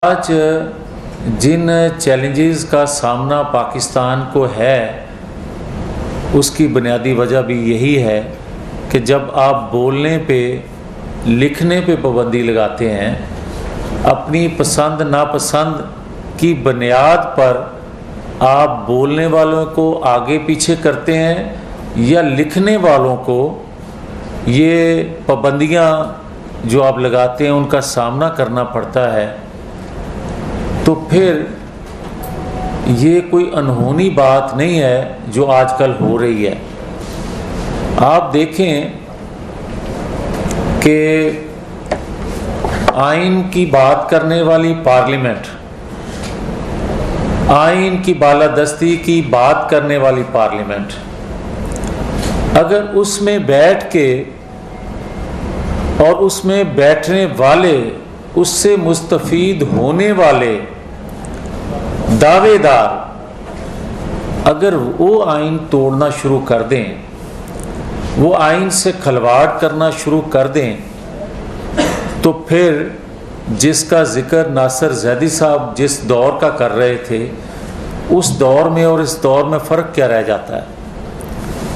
आज जिन चैलेंजेस का सामना पाकिस्तान को है उसकी बुनियादी वजह भी यही है कि जब आप बोलने पे लिखने पे पाबंदी लगाते हैं, अपनी पसंद नापसंद की बुनियाद पर आप बोलने वालों को आगे पीछे करते हैं या लिखने वालों को ये पाबंदियाँ जो आप लगाते हैं उनका सामना करना पड़ता है, तो फिर ये कोई अनहोनी बात नहीं है जो आजकल हो रही है। आप देखें कि आइन की बात करने वाली पार्लियामेंट, आइन की बालादस्ती की बात करने वाली पार्लियामेंट, अगर उसमें बैठ के और उसमें बैठने वाले, उससे मुस्तफीद होने वाले दावेदार अगर वो आइन तोड़ना शुरू कर दें, वो आइन से खिलवाड़ करना शुरू कर दें, तो फिर जिसका जिक्र नासिर जैदी साहब जिस दौर का कर रहे थे, उस दौर में और इस दौर में फ़र्क क्या रह जाता है।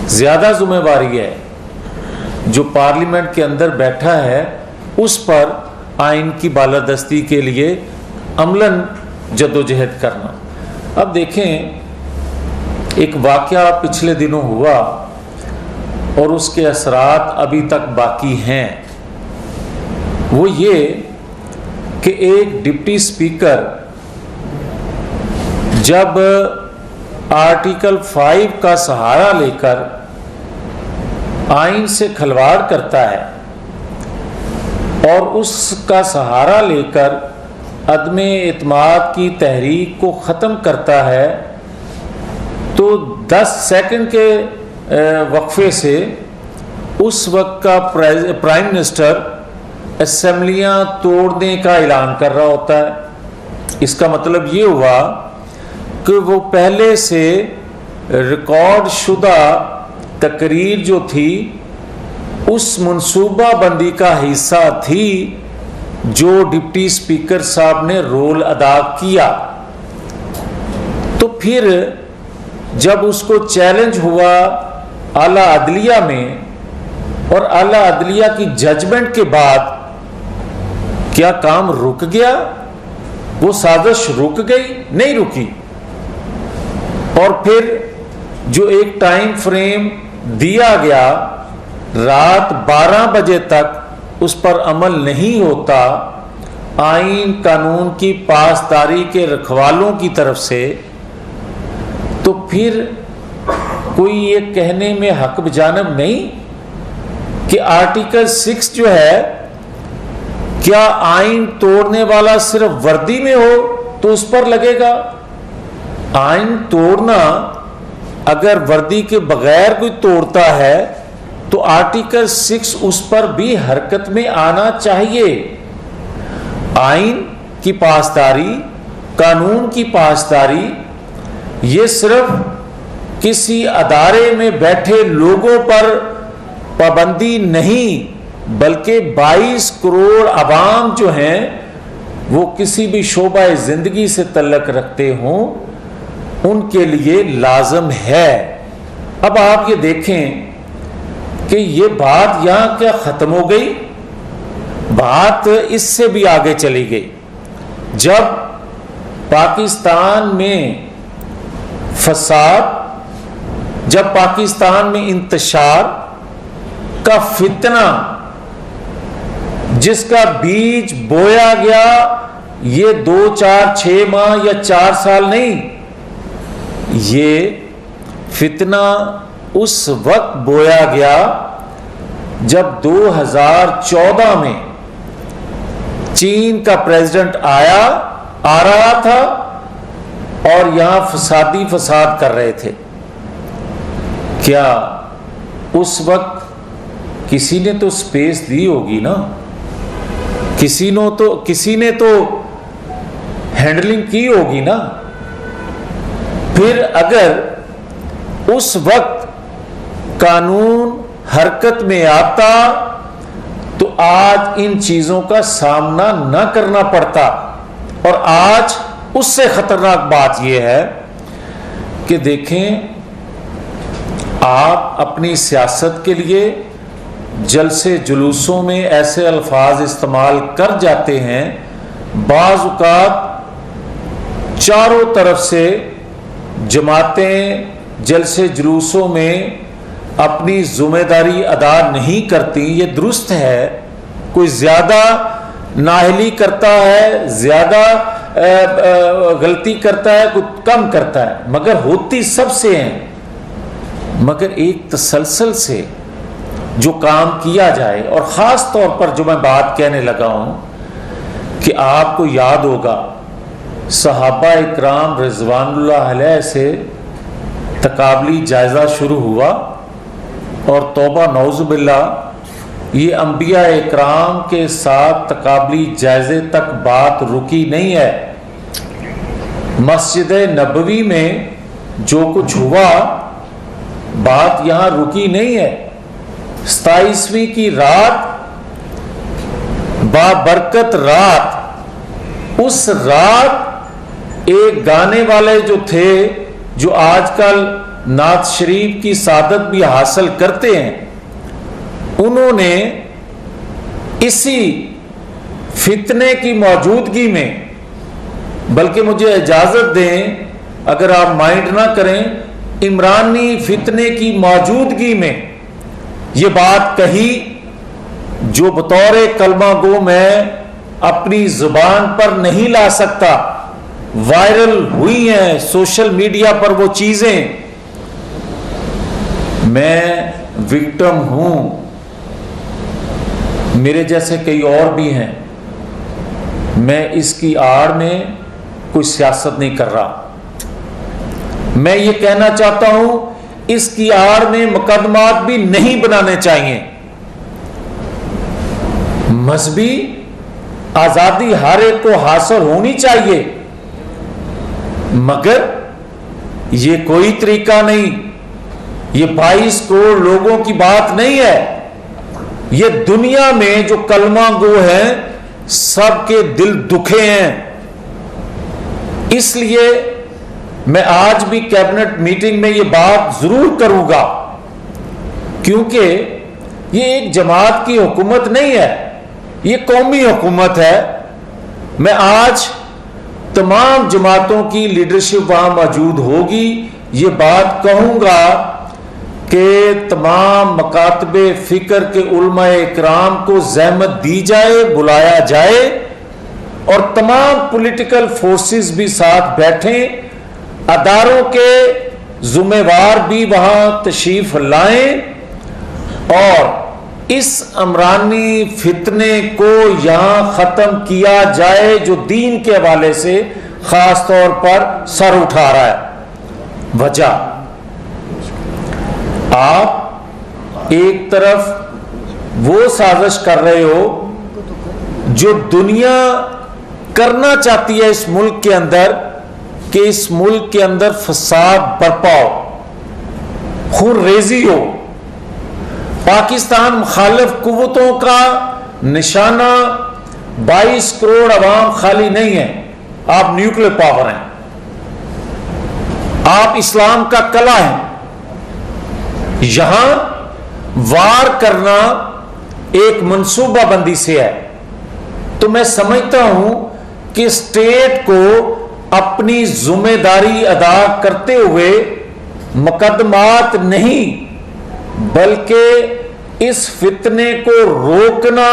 ज़्यादा ज़िम्मेवारी है जो पार्लियामेंट के अंदर बैठा है उस पर आइन की बालादस्ती के लिए अमलन जद्दोजहद करना। अब देखें, एक वाक़या पिछले दिनों हुआ और उसके असरात अभी तक बाकी हैं। वो ये कि एक डिप्टी स्पीकर जब आर्टिकल 5 का सहारा लेकर आइन से खिलवाड़ करता है और उसका सहारा लेकर अदमे एतमाद की तहरीक को ख़त्म करता है, तो 10 सेकंड के वक्फे से उस वक्त का प्राइम मिनिस्टर असेंबलियां तोड़ने का ऐलान कर रहा होता है। इसका मतलब ये हुआ कि वो पहले से रिकॉर्ड शुदा तकरीर जो थी उस मनसूबा बंदी का हिस्सा थी जो डिप्टी स्पीकर साहब ने रोल अदा किया। तो फिर जब उसको चैलेंज हुआ आला अदलिया में और आला अदलिया की जजमेंट के बाद, क्या काम रुक गया? वो साजिश रुक गई? नहीं रुकी। और फिर जो एक टाइम फ्रेम दिया गया, रात 12 बजे तक उस पर अमल नहीं होता, आइन कानून की पासदारी के रखवालों की तरफ से, तो फिर कोई ये कहने में हक बजानब नहीं कि आर्टिकल 6 जो है, क्या आइन तोड़ने वाला सिर्फ वर्दी में हो तो उस पर लगेगा? आइन तोड़ना अगर वर्दी के बगैर कोई तोड़ता है तो आर्टिकल 6 उस पर भी हरकत में आना चाहिए। आइन की पासदारी, कानून की पासदारी, ये सिर्फ किसी अदारे में बैठे लोगों पर पाबंदी नहीं, बल्कि 22 करोड़ अवाम जो हैं वो किसी भी शोबा जिंदगी से तल्लक रखते हों, उनके लिए लाजम है। अब आप ये देखें कि ये बात यहां क्या खत्म हो गई? बात इससे भी आगे चली गई। जब पाकिस्तान में फसाद, जब पाकिस्तान में इंतशार का फितना, जिसका बीज बोया गया, ये 2, 4, 6 माह या 4 साल नहीं, ये फितना उस वक्त बोया गया जब 2014 में चीन का प्रेसिडेंट आ रहा था और यहां फसाद कर रहे थे। क्या उस वक्त किसी ने तो स्पेस दी होगी ना? किसी ने तो हैंडलिंग की होगी ना? फिर अगर उस वक्त कानून हरकत में आता तो आज इन चीजों का सामना न करना पड़ता। और आज उससे खतरनाक बात यह है कि देखें, आप अपनी सियासत के लिए जलसे जुलूसों में ऐसे अल्फाज इस्तेमाल कर जाते हैं, बाज़ औक़ात चारों तरफ से जमातें जलसे जुलूसों में अपनी जिम्मेदारी अदा नहीं करती। ये दुरुस्त है, कोई ज़्यादा नाअहली करता है, ज़्यादा गलती करता है, कोई कम करता है, मगर होती सबसे हैं। मगर एक तसलसल से जो काम किया जाए, और ख़ास तौर पर जो मैं बात कहने लगा हूँ कि आपको याद होगा सहाबा इकराम रिज़वानुल्लाह अलैह से तकाबली जायज़ा शुरू हुआ, और तौबा नौज़ुबिल्लाह ये अंबिया इकराम के साथ तकाबली जायज़े तक बात रुकी नहीं है। मस्जिद नबवी में जो कुछ हुआ बात यहाँ रुकी नहीं है। 27वीं की रात, बाबरकत रात, उस रात एक गाने वाले जो थे, जो आजकल नात शरीफ की सादत भी हासिल करते हैं, उन्होंने इसी फितने की मौजूदगी में, बल्कि मुझे इजाजत दें अगर आप माइंड ना करें, इमरानी फितने की मौजूदगी में ये बात कही जो बतौर कलमा गो मैं अपनी जुबान पर नहीं ला सकता। वायरल हुई हैं सोशल मीडिया पर वो चीजें। मैं विक्टिम हूं, मेरे जैसे कई और भी हैं। मैं इसकी आड़ में कोई सियासत नहीं कर रहा। मैं ये कहना चाहता हूं, इसकी आड़ में मुकदमात भी नहीं बनाने चाहिए। मजहबी आजादी हर एक को हासिल होनी चाहिए, मगर ये कोई तरीका नहीं। ये 22 करोड़ लोगों की बात नहीं है। ये दुनिया में जो कलमा गो हैं सबके दिल दुखे हैं। इसलिए मैं आज भी कैबिनेट मीटिंग में ये बात जरूर करूंगा, क्योंकि ये एक जमात की हुकूमत नहीं है, ये कौमी हुकूमत है। मैं आज तमाम जमातों की लीडरशिप वहां मौजूद होगी, ये बात कहूंगा कि तमाम मकातबे फिक्र के उलमाए इकराम को ज़हमत दी जाए, बुलाया जाए, और तमाम पॉलिटिकल फोर्सेस भी साथ बैठें, अदारों के जुम्मेवार भी वहां तशरीफ लाएं, और इस अमरानी फितने को यहां खत्म किया जाए जो दीन के हवाले से खास तौर पर सर उठा रहा है। वजह, आप एक तरफ वो साजिश कर रहे हो जो दुनिया करना चाहती है इस मुल्क के अंदर, कि इस मुल्क के अंदर फसाद बरपा हो, खून रेजी हो। पाकिस्तान मुखालिफ कुव्वतों का निशाना 22 करोड़ अवाम खाली नहीं है। आप न्यूक्लियर पावर हैं, आप इस्लाम का कला है। यहां वार करना एक मंसूबाबंदी से है। तो मैं समझता हूं कि स्टेट को अपनी जिम्मेदारी अदा करते हुए मुकदमात नहीं, बल्कि इस फितने को रोकना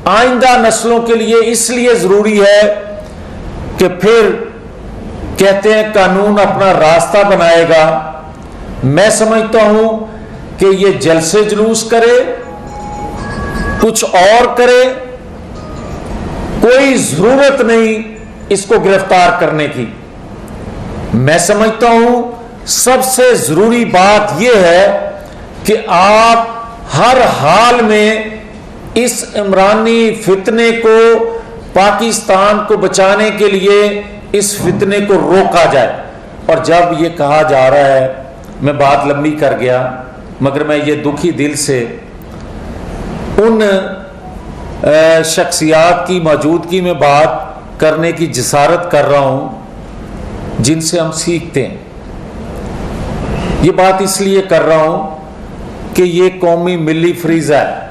आइंदा नस्लों के लिए इसलिए जरूरी है कि फिर कहते हैं कानून अपना रास्ता बनाएगा। मैं समझता हूं कि ये जलसे जुलूस करे, कुछ और करे, कोई जरूरत नहीं इसको गिरफ्तार करने की। मैं समझता हूं सबसे जरूरी बात यह है कि आप हर हाल में इस इमरानी फितने को, पाकिस्तान को बचाने के लिए इस फितने को रोका जाए। और जब ये कहा जा रहा है, मैं बात लंबी कर गया, मगर मैं ये दुखी दिल से उन शख्सियात की मौजूदगी में बात करने की जिसारत कर रहा हूं जिनसे हम सीखते हैं। ये बात इसलिए कर रहा हूं कि ये कौमी मिली फरीज़ा है।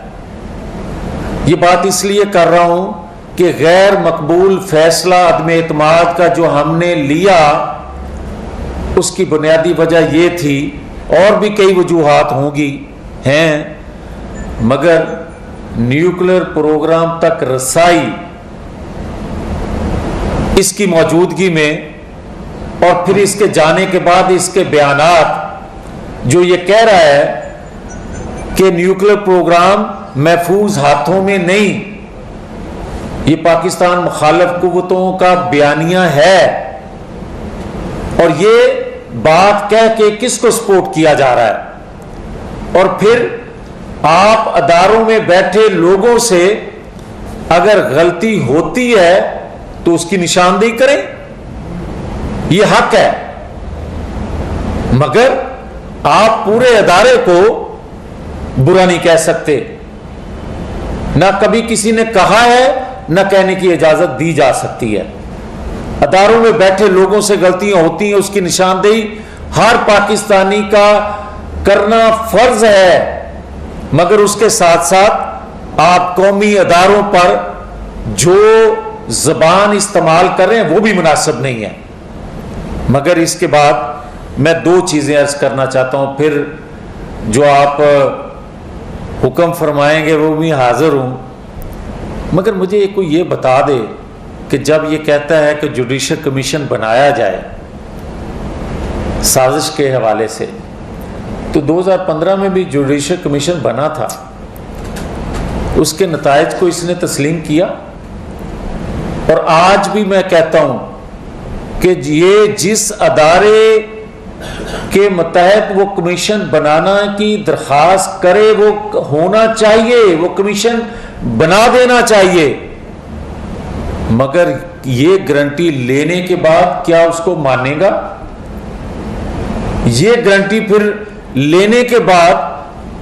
ये बात इसलिए कर रहा हूं कि गैर मकबूल फैसला अदम एतमाद का जो हमने लिया, उसकी बुनियादी वजह ये थी, और भी कई वजूहात होंगी हैं, मगर न्यूक्लियर प्रोग्राम तक रसाई इसकी मौजूदगी में, और फिर इसके जाने के बाद इसके बयानात जो ये कह रहा है कि न्यूक्लियर प्रोग्राम महफूज हाथों में नहीं, ये पाकिस्तान मुखालिफ कुव्वतों का बयानिया है। और ये बात कह के किसको सपोर्ट किया जा रहा है? और फिर आप अदारों में बैठे लोगों से अगर गलती होती है तो उसकी निशानदेही करें, यह हक है, मगर आप पूरे अदारे को बुरा नहीं कह सकते। ना कभी किसी ने कहा है, ना कहने की इजाजत दी जा सकती है। अदारों में बैठे लोगों से गलतियां होती हैं, उसकी निशानदेही हर पाकिस्तानी का करना फर्ज है, मगर उसके साथ साथ आप कौमी अदारों पर जो जबान इस्तेमाल कर रहे हैं वो भी मुनासिब नहीं है। मगर इसके बाद मैं दो चीजें अर्ज करना चाहता हूं, फिर जो आप हुक्म फरमाएंगे वो भी हाजिर हूं। मगर मुझे कोई ये बता दे कि जब ये कहता है कि जुडिशल कमीशन बनाया जाए साजिश के हवाले से, तो 2015 में भी जुडिशल कमीशन बना था, उसके नतायज को इसने तस्लीम किया। और आज भी मैं कहता हूं कि ये जिस अदारे के मतहत वो कमीशन बनाना की दरख्वास्त करे वो होना चाहिए, वो कमीशन बना देना चाहिए, मगर ये गारंटी लेने के बाद क्या उसको मानेगा? ये गारंटी फिर लेने के बाद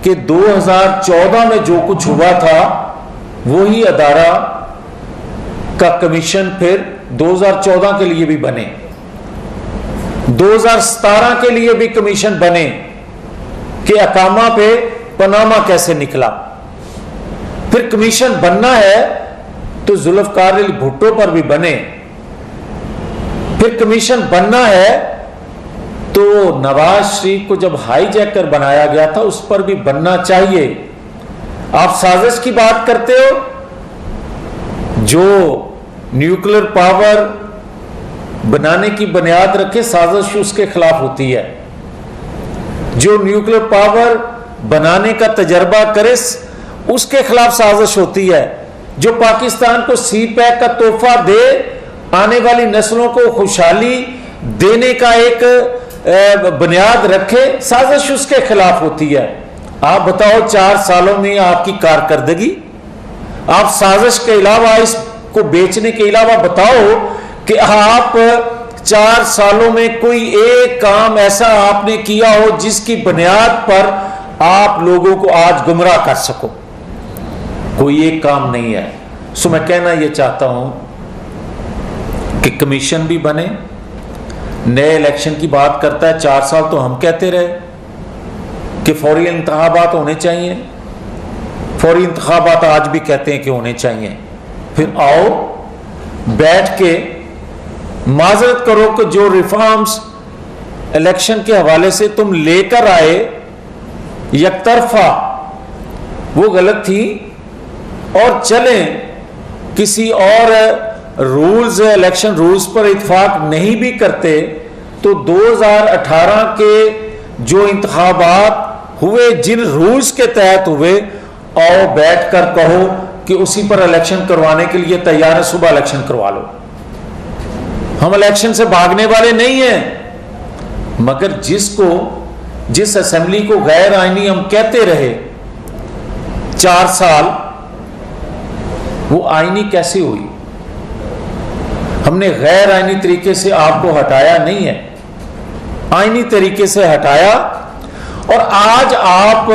कि 2014 में जो कुछ हुआ था वही अदारा का कमीशन फिर 2014 के लिए भी बने, 2017 के लिए भी कमीशन बने कि अकामा पे पनामा कैसे निकला। फिर कमीशन बनना है तो जुल्फकार अली भुट्टो पर भी बने, फिर कमीशन बनना है तो नवाज शरीफ को जब हाईजैकर बनाया गया था उस पर भी बनना चाहिए। आप साजिश की बात करते हो, जो न्यूक्लियर पावर बनाने की बुनियाद रखे साजिश उसके खिलाफ होती है। जो न्यूक्लियर पावर बनाने का तजर्बा करे उसके खिलाफ साजिश होती है। जो पाकिस्तान को सी पैक का तोहफा दे, आने वाली नस्लों को खुशहाली देने का एक बुनियाद रखे, साजिश उसके खिलाफ होती है। आप बताओ 4 सालों में आपकी कारकर्दगी, आप साजिश के अलावा इसको बेचने के अलावा बताओ कि आप 4 सालों में कोई एक काम ऐसा आपने किया हो जिसकी बुनियाद पर आप लोगों को आज गुमराह कर सको। कोई एक काम नहीं है। सो मैं कहना यह चाहता हूं कि कमीशन भी बने, नए इलेक्शन की बात करता है। 4 साल तो हम कहते रहे कि फौरी इंतखाबात होने चाहिए, फौरी इंतखाबात आज भी कहते हैं कि होने चाहिए। फिर आओ बैठ के माजरत करो कि जो रिफॉर्म्स इलेक्शन के हवाले से तुम लेकर आए यकतरफा वो गलत थी, और चले किसी और रूल्स इलेक्शन रूल्स पर इत्तेफाक नहीं भी करते तो 2018 के जो इंतखाबात हुए जिन रूल्स के तहत हुए, आओ बैठकर कहो कि उसी पर इलेक्शन करवाने के लिए तैयार है, सुबह इलेक्शन करवा लो। हम इलेक्शन से भागने वाले नहीं हैं, मगर जिस असेंबली को गैर आईनी हम कहते रहे 4 साल, वो आईनी कैसे हुई? हमने गैर आईनी तरीके से आपको हटाया नहीं है, आईनी तरीके से हटाया। और आज आप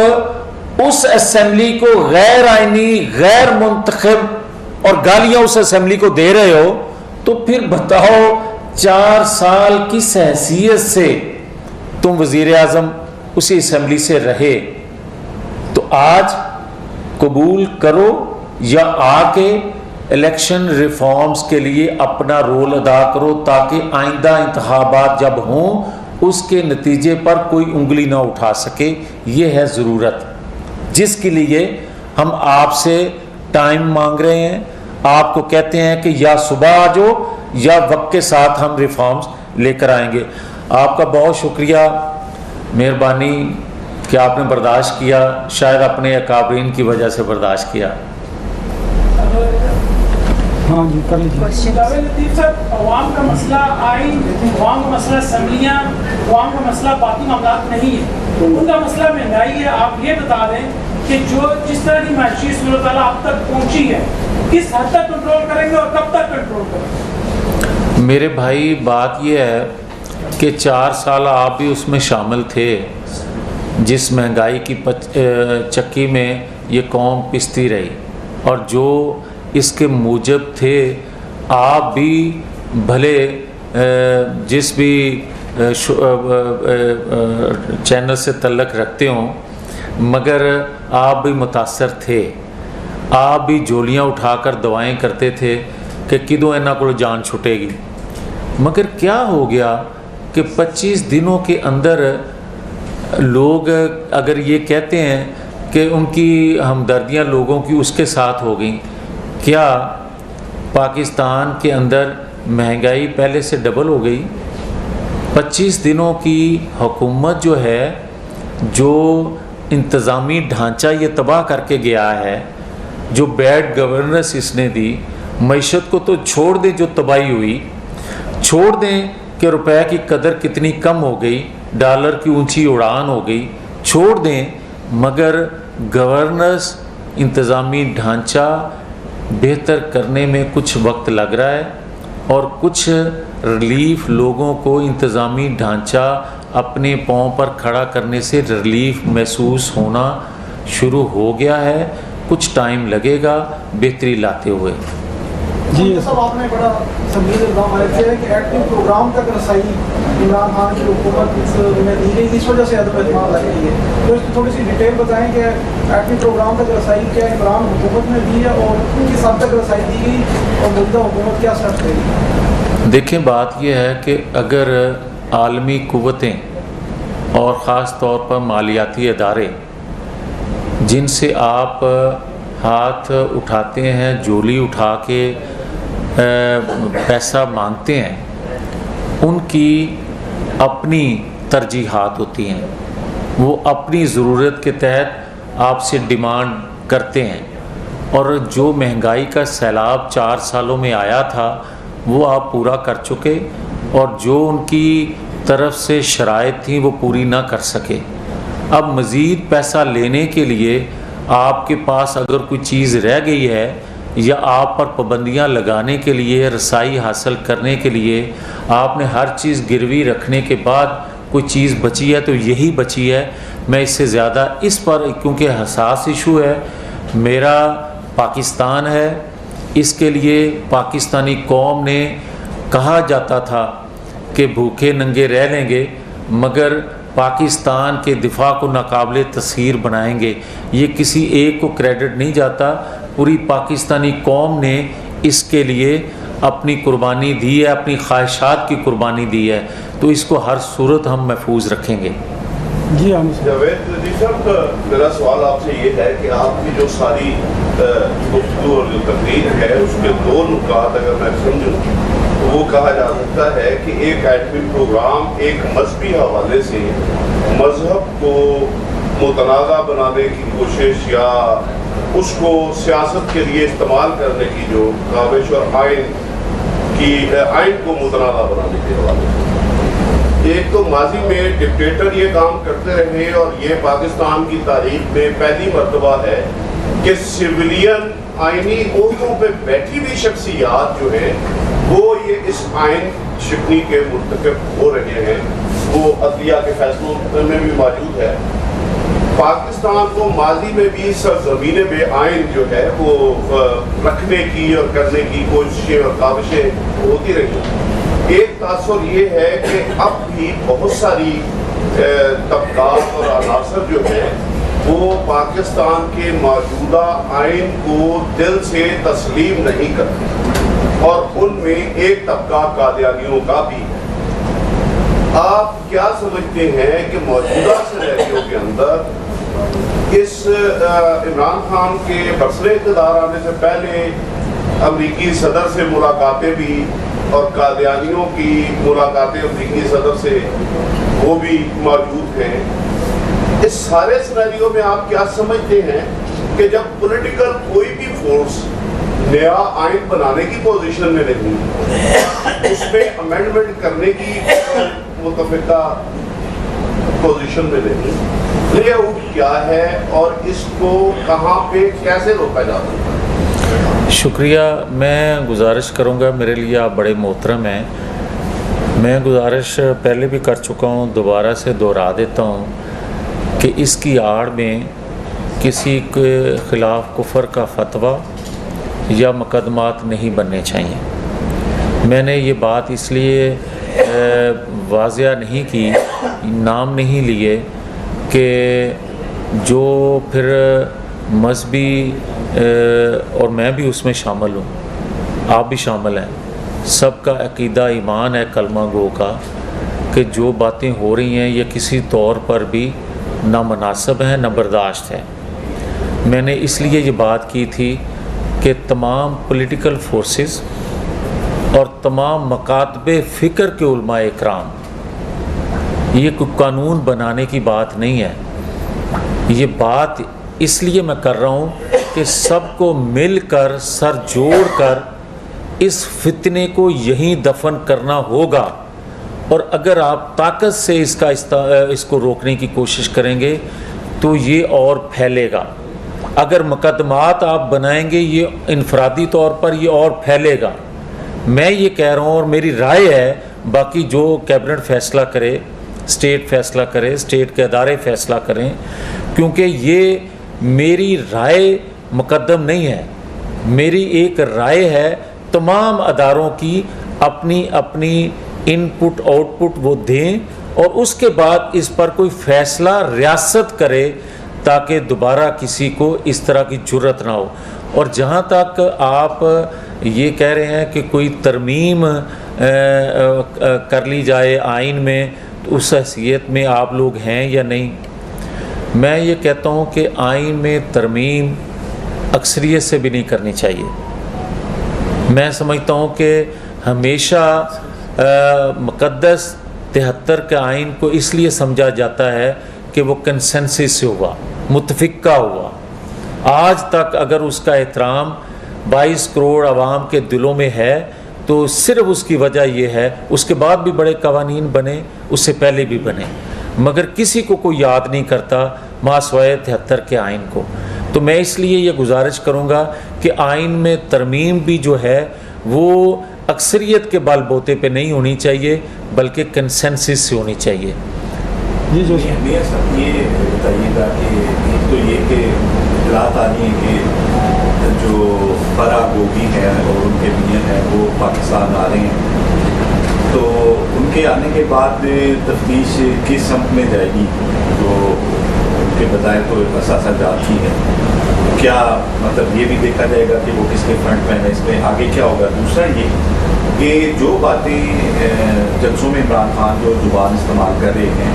उस असेंबली को गैर आईनी, गैर मुंतखब और गालियां उस असेंबली को दे रहे हो, तो फिर बताओ 4 साल किस हैसियत से तुम वजीर आज़म उसी असम्बली से रहे? तो आज कबूल करो या आके इलेक्शन रिफॉर्म्स के लिए अपना रोल अदा करो, ताकि आइंदा इंतखाबात जब हों उसके नतीजे पर कोई उंगली ना उठा सके। ये है ज़रूरत जिसके लिए हम आपसे टाइम मांग रहे हैं। आपको कहते हैं कि या सुबह आ जाओ या वक्त के साथ हम रिफॉर्म्स लेकर आएंगे। आपका बहुत शुक्रिया, मेहरबानी कि आपने बर्दाश्त किया, शायद अपने अकाबरीन की वजह से बर्दाश्त किया। हाँ जी, कर लीजिए। जावेद लतीफ़ साहब, अवाम का मसला आइन, अवाम का मसला असम्बलियाँ, अवाम का मसला बाकी मामलात नहीं है, उनका मसला महंगाई है। आप ये बता दें कि जो जिस तरह की माशी सूरत हाल आप तक पहुँची है, किस हद तक कंट्रोल करेंगे और कब तक कंट्रोल करेंगे? मेरे भाई, बात यह है कि 4 साल आप भी उसमें शामिल थे जिस महंगाई की चक्की में ये कौम पिसती रही, और जो इसके मूजब थे आप भी भले जिस भी चैनल से तल्लक रखते हों, मगर आप भी मुतासर थे। आप भी झोलियाँ उठाकर दवाएं करते थे कि किदों इन्हां को जान छुटेगी। मगर क्या हो गया कि 25 दिनों के अंदर लोग अगर ये कहते हैं कि उनकी हमदर्दियाँ लोगों की उसके साथ हो गई, क्या पाकिस्तान के अंदर महंगाई पहले से डबल हो गई? 25 दिनों की हुकूमत जो है, जो इंतज़ामी ढांचा ये तबाह करके गया है, जो बैड गवर्नेंस इसने दी, मईशत को तो छोड़ दें, जो तबाही हुई छोड़ दें कि रुपए की कदर कितनी कम हो गई, डॉलर की ऊंची उड़ान हो गई, छोड़ दें, मगर गवर्नेंस इंतज़ामी ढांचा बेहतर करने में कुछ वक्त लग रहा है, और कुछ रिलीफ लोगों को इंतज़ामी ढांचा अपने पाँव पर खड़ा करने से रिलीफ महसूस होना शुरू हो गया है। कुछ टाइम लगेगा बेहतरी लाते हुए। जी सब आपने बड़ा संगीन इल्ज़ाम आए थे कि एक्टिव प्रोग्राम तक रसाई इमरान खान की हुकूमत में दी गई, इस वजह से अदम एतमाद लाई गई है। तो इसकी थोड़ी सी डिटेल बताएं कि एक्टिव प्रोग्राम तक रसाई क्या इमरान हुकूमत ने दी है और किस हद तक रसाई दी गई और मौजूदा हुकूमत क्या स्टेप लेगी? देखें, बात यह है कि अगर आलमी क़ुव्वतें और ख़ास तौर पर मालियाती अदारे जिनसे आप हाथ उठाते हैं, झोली उठा के पैसा मांगते हैं, उनकी अपनी तरजीहात होती हैं। वो अपनी ज़रूरत के तहत आपसे डिमांड करते हैं, और जो महंगाई का सैलाब 4 सालों में आया था वो आप पूरा कर चुके, और जो उनकी तरफ से शराइत थी वो पूरी ना कर सके। अब मज़ीद पैसा लेने के लिए आपके पास अगर कोई चीज़ रह गई है, या आप पर पाबंदियाँ लगाने के लिए, रसाई हासिल करने के लिए आपने हर चीज़ गिरवी रखने के बाद कोई चीज़ बची है, तो यही बची है। मैं इससे ज़्यादा इस पर, क्योंकि हसास इशू है, मेरा पाकिस्तान है, इसके लिए पाकिस्तानी कौम ने कहा जाता था कि भूखे नंगे रह लेंगे मगर पाकिस्तान के दिफा को नाकाबिले तस्खीर बनाएंगे। ये किसी एक को क्रेडिट नहीं जाता, पूरी पाकिस्तानी कौम ने इसके लिए अपनी कुर्बानी दी है, अपनी ख्वाहिशात की कुर्बानी दी है, तो इसको हर सूरत हम महफूज रखेंगे। जी हाँ जावेद लतीफ़ साहब, मेरा सवाल आपसे ये है कि आपकी जो सारी गुफ्तगू और जो तकरीर है उसके 2 नुकात अगर मैं समझूँ तो वो कहा जा सकता है कि एक एडमिन प्रोग्राम एक मजहबी हवाले से मजहब को मुतनाज़ा बनाने की कोशिश या उसको सियासत के लिए इस्तेमाल करने की जो काविश और आइन को मुतनाज़ा बनाने के हवाले से। एक तो माजी में डिक्टेटर ये काम करते रहे और ये पाकिस्तान की तारीख में पहली मर्तबा है कि सिविलियन आइनी ओहदों पे बैठी हुई शख्सियात जो है वो ये इस आइन शिकनी के मुर्तकब हो रहे हैं। वो अदलिया के फैसलों में भी मौजूद है। पाकिस्तान को माजी में भी सरज़मीन बे आइन जो है वो रखने की और करने की कोशिशें और काविशें होती रही। एक तासुर ये है कि अब भी बहुत सारी तबकात और अनासर जो है वो पाकिस्तान के मौजूदा आइन को दिल से तस्लीम नहीं करते और उनमें एक तबका कादियानियों का भी है। आप क्या समझते हैं कि मौजूदा सिनेरियो के अंदर इस इमरान खान के बरसरे इक़्तिदार आने से पहले अमरीकी सदर से मुलाकातें भी और कादियानियों की मुलाकातें अमरीकी सदर से वो भी मौजूद हैं। इस सारे सिनेरियो में आप क्या समझते हैं कि जब पॉलिटिकल कोई भी फोर्स नया आइन बनाने की पोजीशन में नहीं, उसमें अमेंडमेंट करने की मुतफ़िका पोजीशन में नहीं, लेआउट क्या है और इसको कहाँ पे कैसे रोका जा सकता है? शुक्रिया। मैं गुजारिश करूँगा, मेरे लिए आप बड़े मोहतरम हैं, मैं गुजारिश पहले भी कर चुका हूँ, दोबारा से दोहरा देता हूँ कि इसकी आड़ में किसी के ख़िलाफ़ कुफर का फतवा या मुकदमात नहीं बनने चाहिए। मैंने ये बात इसलिए वाज़िया नहीं की, नाम नहीं लिए कि जो फिर मजहबी और मैं भी उसमें शामिल हूँ, आप भी शामिल हैं, सबका अकीदा ईमान है कलमा गो का कि जो बातें हो रही हैं ये किसी तौर पर भी नामुनासिब हैं, ना बर्दाश्त है। मैंने इसलिए ये बात की थी कि तमाम पॉलिटिकल फोर्सेस और तमाम मकातबे फ़िक्र के उलमा इकराम, ये कोई कानून बनाने की बात नहीं है, ये बात इसलिए मैं कर रहा हूँ कि सबको मिलकर सर जोड़कर इस फितने को यहीं दफन करना होगा। और अगर आप ताकत से इसको रोकने की कोशिश करेंगे तो ये और फैलेगा। अगर मुकदमात आप बनाएंगे ये इनफरादी तौर पर ये और फैलेगा। मैं ये कह रहा हूँ और मेरी राय है, बाकी जो कैबिनेट फ़ैसला करे, स्टेट फ़ैसला करे, स्टेट के अदारे फ़ैसला करें, क्योंकि ये मेरी राय मुकद्दम नहीं है, मेरी एक राय है तमाम अदारों की, अपनी अपनी इनपुट आउटपुट वो दें और उसके बाद इस पर कोई फ़ैसला रियासत करे ताकि दोबारा किसी को इस तरह की जुर्रत ना हो। और जहाँ तक आप ये कह रहे हैं कि कोई तरमीम कर ली जाए आइन में, तो उस हैसियत में आप लोग हैं या नहीं? मैं ये कहता हूँ कि आइन में तरमीम अक्सरियत से भी नहीं करनी चाहिए। मैं समझता हूँ कि हमेशा मुक़द्दस 73 के आइन को इसलिए समझा जाता है कि वो कंसेंसस से हुआ, मुत्तफ़िक़ा हुआ। आज तक अगर उसका एहतराम 22 करोड़ आवाम के दिलों में है तो सिर्फ उसकी वजह यह है, उसके बाद भी बड़े कवानीन बने, उससे पहले भी बने, मगर किसी को कोई याद नहीं करता मासवाए 73 के आइन को। तो मैं इसलिए ये गुजारिश करूँगा कि आइन में तरमीम भी जो है वो अक्सरियत के बलबूते पे नहीं होनी चाहिए बल्कि कंसेंसस से होनी चाहिए। जी जो मियां साहब ये बताइएगा कि एक तो ये कि इतलात आ रही है कि जो फरा गोगी हैं और उनके मियां हैं वो पाकिस्तान आ रहे हैं, तो उनके आने के बाद तफ्तीश किस सम्त में जाएगी? जो उनके बताए तो असासा जात ही है, क्या मतलब ये भी देखा जाएगा कि वो किसके फ्रंट में है, इसमें आगे क्या होगा? दूसरा ये कि जो बातें जलसों में इमरान खान जो जुबान इस्तेमाल कर रहे हैं,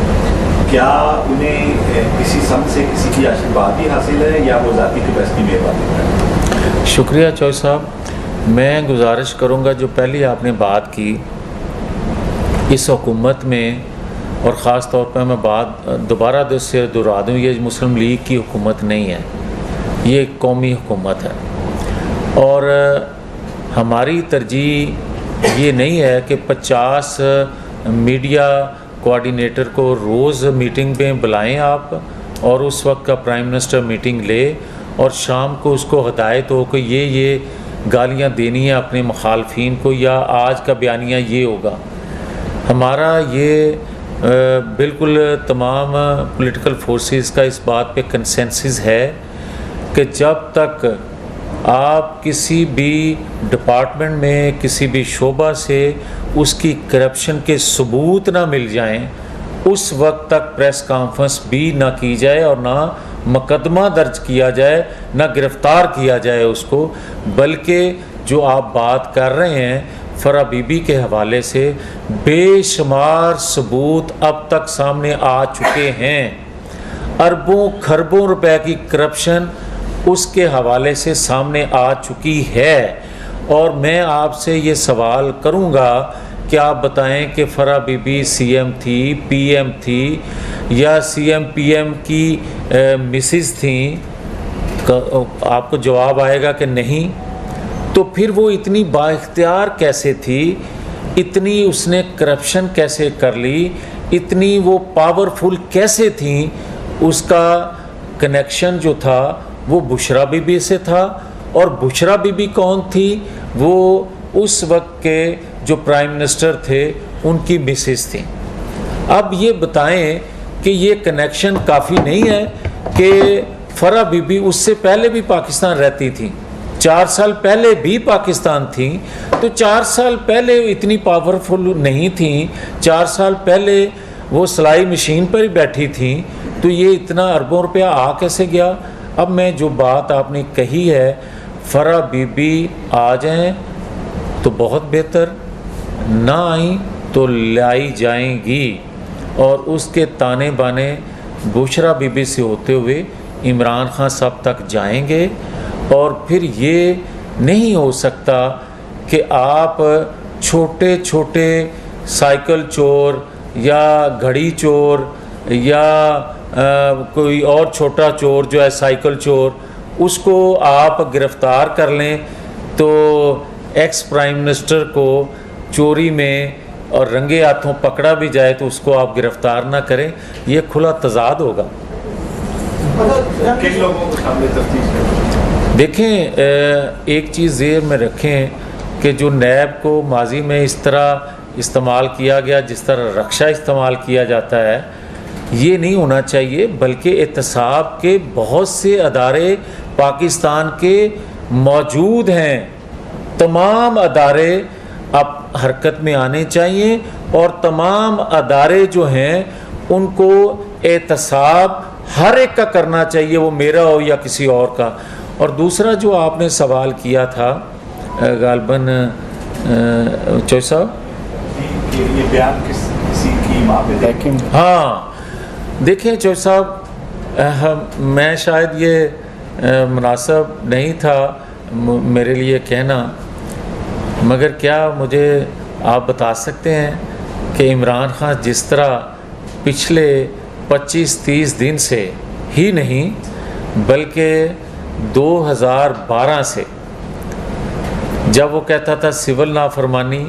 क्या उन्हें किसी सम से किसी की आशीर्वाद ही हासिल है या वो ज़ाती कैपेसिटी में बातें कर रहे हैं? शुक्रिया चौधरी साहब। मैं गुजारिश करूँगा, जो पहले आपने बात की, इस हुकूमत में और ख़ास तौर पर मैं बात दोबारा से दोहरा दूँ, ये मुस्लिम लीग की हुकूमत नहीं है, ये एक कौमी हुकूमत है। और हमारी तरजीह ये नहीं है कि 50 मीडिया कोऑर्डिनेटर को रोज़ मीटिंग में बुलाएं आप और उस वक्त का प्राइम मिनिस्टर मीटिंग ले और शाम को उसको हदायत हो कि ये गालियां देनी है अपने मुखालफीन को या आज का बयानिया ये होगा। हमारा ये बिल्कुल तमाम पॉलिटिकल फोर्सेस का इस बात पे कंसेंसस है कि जब तक आप किसी भी डिपार्टमेंट में किसी भी शोबा से उसकी करप्शन के सबूत ना मिल जाएं, उस वक्त तक प्रेस कॉन्फ्रेंस भी ना की जाए और ना मुकदमा दर्ज किया जाए, ना गिरफ़्तार किया जाए उसको। बल्कि जो आप बात कर रहे हैं फराह बीबी के हवाले से, बेशुमार सबूत अब तक सामने आ चुके हैं। अरबों खरबों रुपए की करप्शन उसके हवाले से सामने आ चुकी है। और मैं आपसे ये सवाल करूँगा कि आप बताएं कि फराह बीबी सीएम थी, पीएम थी, या सीएम पीएम की मिसेस थी? आपको जवाब आएगा कि नहीं। तो फिर वो इतनी बाइख्तियार कैसे थी, इतनी उसने करप्शन कैसे कर ली, इतनी वो पावरफुल कैसे थी? उसका कनेक्शन जो था वो बुशरा बीबी से था। और बुशरा बीबी कौन थी? वो उस वक्त के जो प्राइम मिनिस्टर थे उनकी मिसेस थी। अब ये बताएं कि ये कनेक्शन काफ़ी नहीं है कि फराह बीबी उससे पहले भी पाकिस्तान रहती थी, 4 साल पहले भी पाकिस्तान थी, तो 4 साल पहले इतनी पावरफुल नहीं थी, 4 साल पहले वो सिलाई मशीन पर ही बैठी थी, तो ये इतना अरबों रुपया आ कैसे गया? अब मैं जो बात आपने कही है, फराह बीबी आ जाएं तो बहुत बेहतर, ना आई तो लाई जाएंगी। और उसके ताने बाने बुशरा बीबी से होते हुए इमरान खान साहब तक जाएंगे। और फिर ये नहीं हो सकता कि आप छोटे छोटे साइकिल चोर या घड़ी चोर या कोई और छोटा चोर जो है साइकिल चोर, उसको आप गिरफ़्तार कर लें तो एक्स प्राइम मिनिस्टर को चोरी में और रंगे हाथों पकड़ा भी जाए तो उसको आप गिरफ़्तार ना करें। ये खुला तजाद होगा। किन लोगों को सामने तफ्तीश? देखें, एक चीज़ ज़ेहन में रखें कि जो नैब को माजी में इस तरह इस्तेमाल किया गया, जिस तरह रक्षा इस्तेमाल किया जाता है, ये नहीं होना चाहिए। बल्कि एहतसाब के बहुत से अदारे पाकिस्तान के मौजूद हैं, तमाम अदारे अब हरकत में आने चाहिए और तमाम अदारे जो हैं उनको एहतसाब हर एक का करना चाहिए, वो मेरा हो या किसी और का। और दूसरा जो आपने सवाल किया था गालबन चौधरी साहब, ये बयान किसी की माँ पे देखें? हाँ, देखें चौधरी साहब, मैं शायद ये मुनासिब नहीं था मेरे लिए कहना, मगर क्या मुझे आप बता सकते हैं कि इमरान खान जिस तरह पिछले 25-30 दिन से ही नहीं बल्कि 2012 से, जब वो कहता था सिविल नाफरमानी,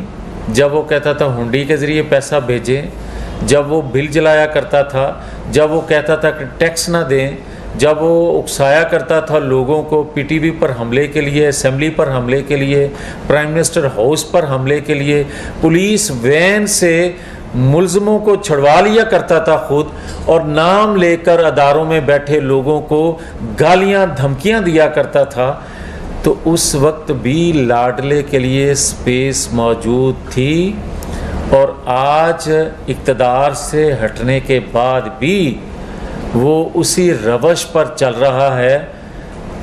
जब वो कहता था हुंडी के ज़रिए पैसा भेजें, जब वो बिल जलाया करता था, जब वो कहता था कि टैक्स ना दें, जब वो उकसाया करता था लोगों को पीटीवी पर हमले के लिए, असेंबली पर हमले के लिए, प्राइम मिनिस्टर हाउस पर हमले के लिए, पुलिस वैन से मुल्ज़मों को छुड़वा लिया करता था खुद, और नाम लेकर अदारों में बैठे लोगों को गालियां धमकियां दिया करता था, तो उस वक्त भी लाडले के लिए स्पेस मौजूद थी। और आज इक़्तिदार से हटने के बाद भी वो उसी रवश पर चल रहा है,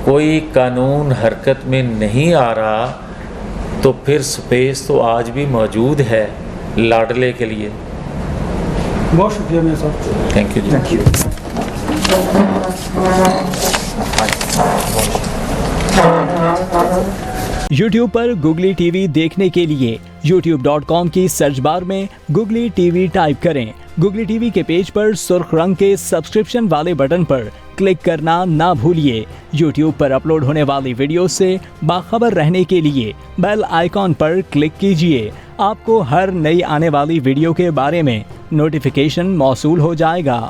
कोई कानून हरकत में नहीं आ रहा, तो फिर स्पेस तो आज भी मौजूद है लाडले के लिए। बहुत शुक्रिया मेरे साहब। Thank you ji. Thank you. YouTube पर गुगली टीवी देखने के लिए youtube.com की सर्च बार में गुगली टीवी टाइप करें। गुगली टीवी के पेज पर सुर्ख रंग के सब्सक्रिप्शन वाले बटन पर क्लिक करना ना भूलिए। YouTube पर अपलोड होने वाली वीडियो से बाखबर रहने के लिए बेल आइकॉन पर क्लिक कीजिए। आपको हर नई आने वाली वीडियो के बारे में नोटिफिकेशन मौसूल हो जाएगा।